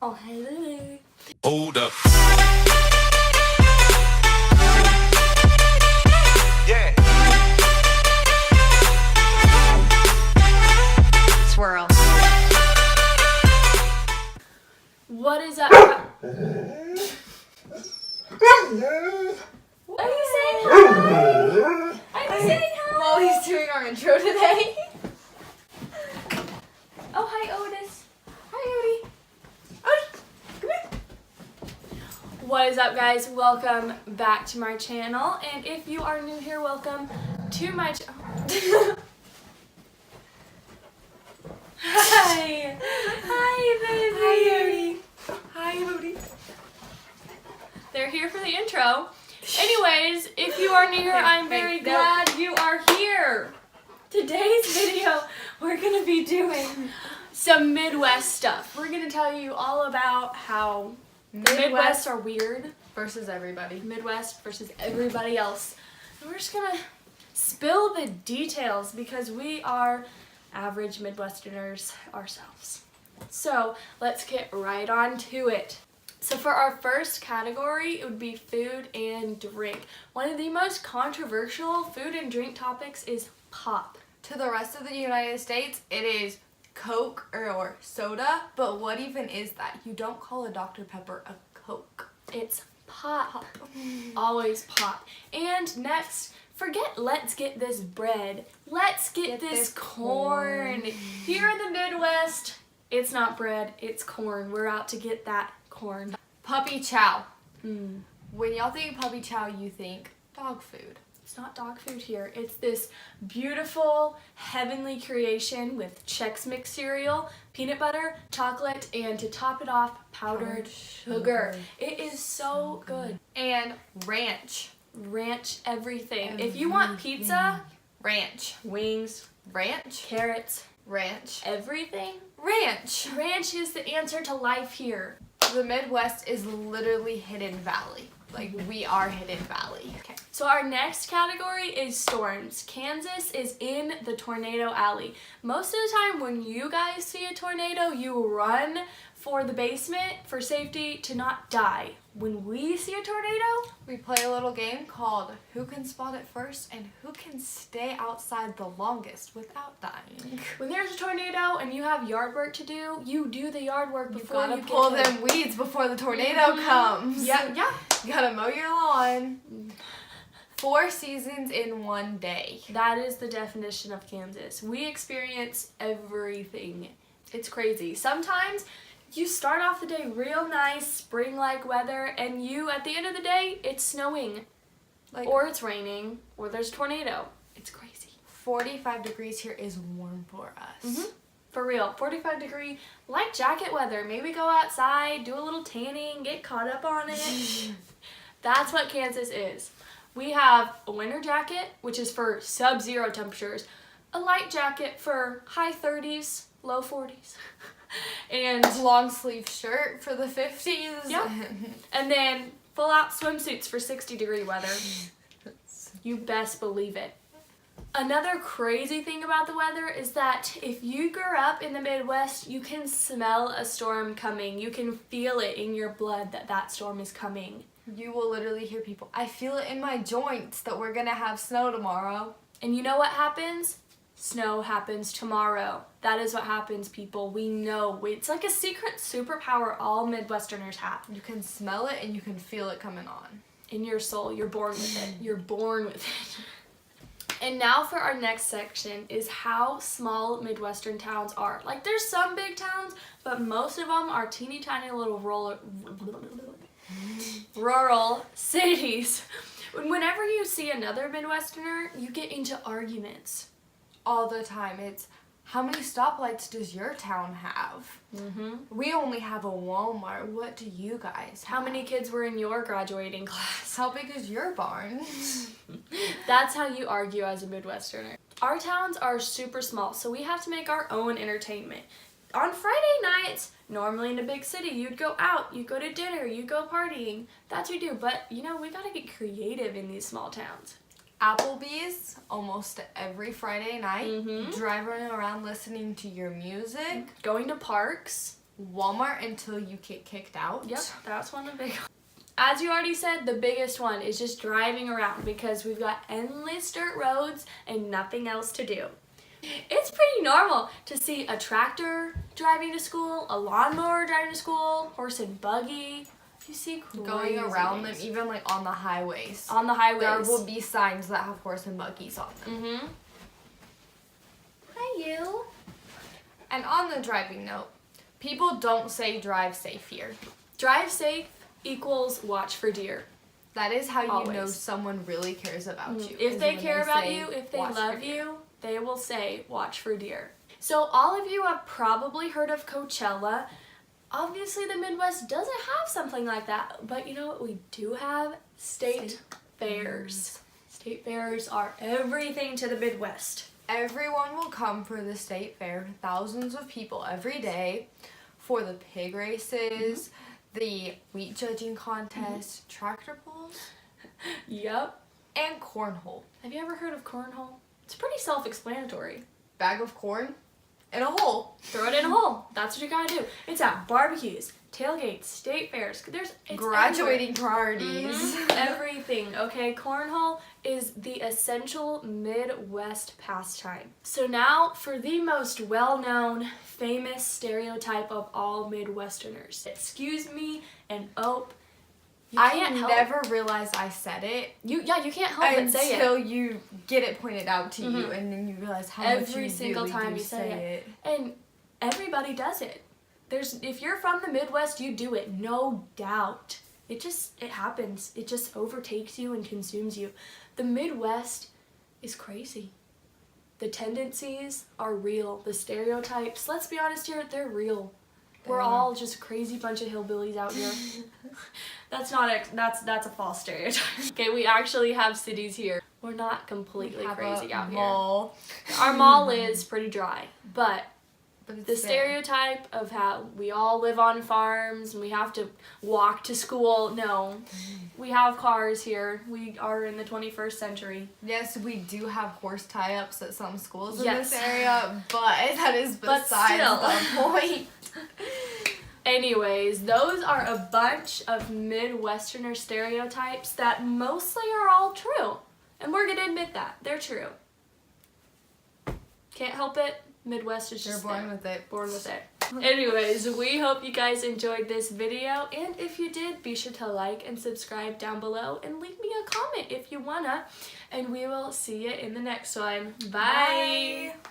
Oh, hello. Hold up. Yeah. Swirl. What is up? Are you saying hi? Are you saying hi? Molly's doing our intro today. Oh, hi, Otis. Hi, Odie. Odie, come here. What is up, guys? Welcome back to my channel. And if you are new here, welcome to my channel. Hi. Hi, baby. Hi, Odie. They're here for the intro. Anyways, if you are new here, I'm very glad you are here. Today's video, we're going to be doing some Midwest stuff. We're going to tell you all about how the Midwest are weird. Versus everybody. Midwest versus everybody else. And we're just going to spill the details because we are average Midwesterners ourselves. So let's get right on to it. So for our first category, it would be food and drink. One of the most controversial food and drink topics is pop. To the rest of the United States, it is Coke or soda, but what even is that? You don't call a Dr. Pepper a Coke. It's pop. Always pop. And next, forget let's get this bread. Let's get this corn. Here in the Midwest, it's not bread, it's corn. We're out to get that corn. Puppy chow. When y'all think puppy chow, you think dog food. It's not dog food here. It's this beautiful, heavenly creation with Chex Mix cereal, peanut butter, chocolate, and to top it off, powdered sugar. It is so good. And ranch. Ranch everything. If you want pizza, Ranch. wings, Ranch. carrots, Ranch. everything, Ranch. ranch is the answer to life here. The Midwest is literally Hidden Valley. Like, we are Hidden Valley. Okay. So our next category is storms. Kansas is in the tornado alley. Most of the time when you guys see a tornado, you run for the basement for safety to not die. When we see a tornado, We play a little game called Who Can Spot It First and Who Can Stay Outside the Longest Without Dying. when there's a tornado and you have yard work to do, you do the yard work You before gotta you pull get to them weeds before the tornado comes. Yeah. You gotta mow your lawn. 4 seasons in one day. That is the definition of Kansas. We experience everything. It's crazy. Sometimes you start off the day real nice, spring-like weather, and at the end of the day, it's snowing. Or it's raining, or there's a tornado. It's crazy. 45 degrees here is warm for us. For real. 45-degree light jacket weather. Maybe go outside, do a little tanning, get caught up on it. That's what Kansas is. We have a winter jacket, which is for sub-zero temperatures, a light jacket for high 30s, low 40s, and Long sleeve shirt for the 50s. Yeah. and then full-out swimsuits for 60-degree weather. You best believe it. Another crazy thing about the weather is that if you grew up in the Midwest, you can smell a storm coming. You can feel it in your blood that storm is coming. You will literally hear people, I feel it in my joints that we're gonna have snow tomorrow. And you know what happens? Snow happens tomorrow. That is what happens, people. We know. It's like a secret superpower all Midwesterners have. You can smell it and you can feel it coming on. In your soul, you're born with it. You're born with it. And now for our next section is how small Midwestern towns are. Like, there's some big towns, but most of them are teeny tiny little rural cities. Whenever you see another Midwesterner, you get into arguments. All the time. It's, how many stoplights does your town have? We only have a Walmart. What do you guys have? How many kids were in your graduating class? How big is your barn? That's how you argue as a Midwesterner. Our towns are super small, so we have to make our own entertainment. On Friday nights, normally in a big city, you'd go out, you'd go to dinner, you'd go partying. That's what you do, but we gotta get creative in these small towns. Applebee's almost every Friday night, driving around listening to your music. Going to parks. Walmart until you get kicked out. Yep, that's one of the big ones. As you already said, the biggest one is just driving around because we've got endless dirt roads and nothing else to do. It's pretty normal to see a tractor driving to school, a lawnmower driving to school, horse and buggy. You see Going around them, even like on the highways. On the highways. There will be signs that have horse and buggies on them. Mm-hmm. Hi, you. And on the driving note, people don't say drive safe here. Drive safe equals watch for deer. That is how you Always. know someone really cares about you. If is they when care about say, you, if they "Watch for love deer." you, they will say watch for deer. So all of you have probably heard of Coachella. Obviously the Midwest doesn't have something like that, but you know what we do have? State fairs. State fairs are everything to the Midwest. Everyone will come for the state fair. Thousands of people every day for the pig races, the wheat judging contest, tractor pulls, Yep. and cornhole. Have you ever heard of cornhole? It's pretty self-explanatory. Bag of corn in a hole. Throw it in a hole. That's what you gotta do. It's at barbecues, tailgates, state fairs. It's Graduating parties. Everything, okay? Cornhole is the essential Midwest pastime. So now for the most well-known, famous stereotype of all Midwesterners. Excuse me and ope. You I can't help. never realized I said it You can't help but say it. until you get it pointed out to you, and then you realize how much Every you single really time do you say it. And everybody does it. If you're from the Midwest, you do it, no doubt. It happens. It just overtakes you and consumes you. The Midwest is crazy. The tendencies are real. The stereotypes, let's be honest here, they're real. We're all just a crazy bunch of hillbillies out here. That's a false stereotype. Okay, we actually have cities here. We're not completely crazy out mall. here. Our mall is pretty dry, but But it's the stereotype of how we all live on farms and we have to walk to school, no. We have cars here. We are in the 21st century. Yes, we do have horse tie-ups at some schools in Yes. this area, but that is But besides still. the point. Anyways, those are a bunch of Midwesterner stereotypes that mostly are all true. And we're going to admit that. They're true. Can't help it. Midwest is just You're born there. with it. Born with it. Anyways, we hope you guys enjoyed this video, and if you did, be sure to like and subscribe down below and leave me a comment if you wanna, and we will see you in the next one. Bye. Bye.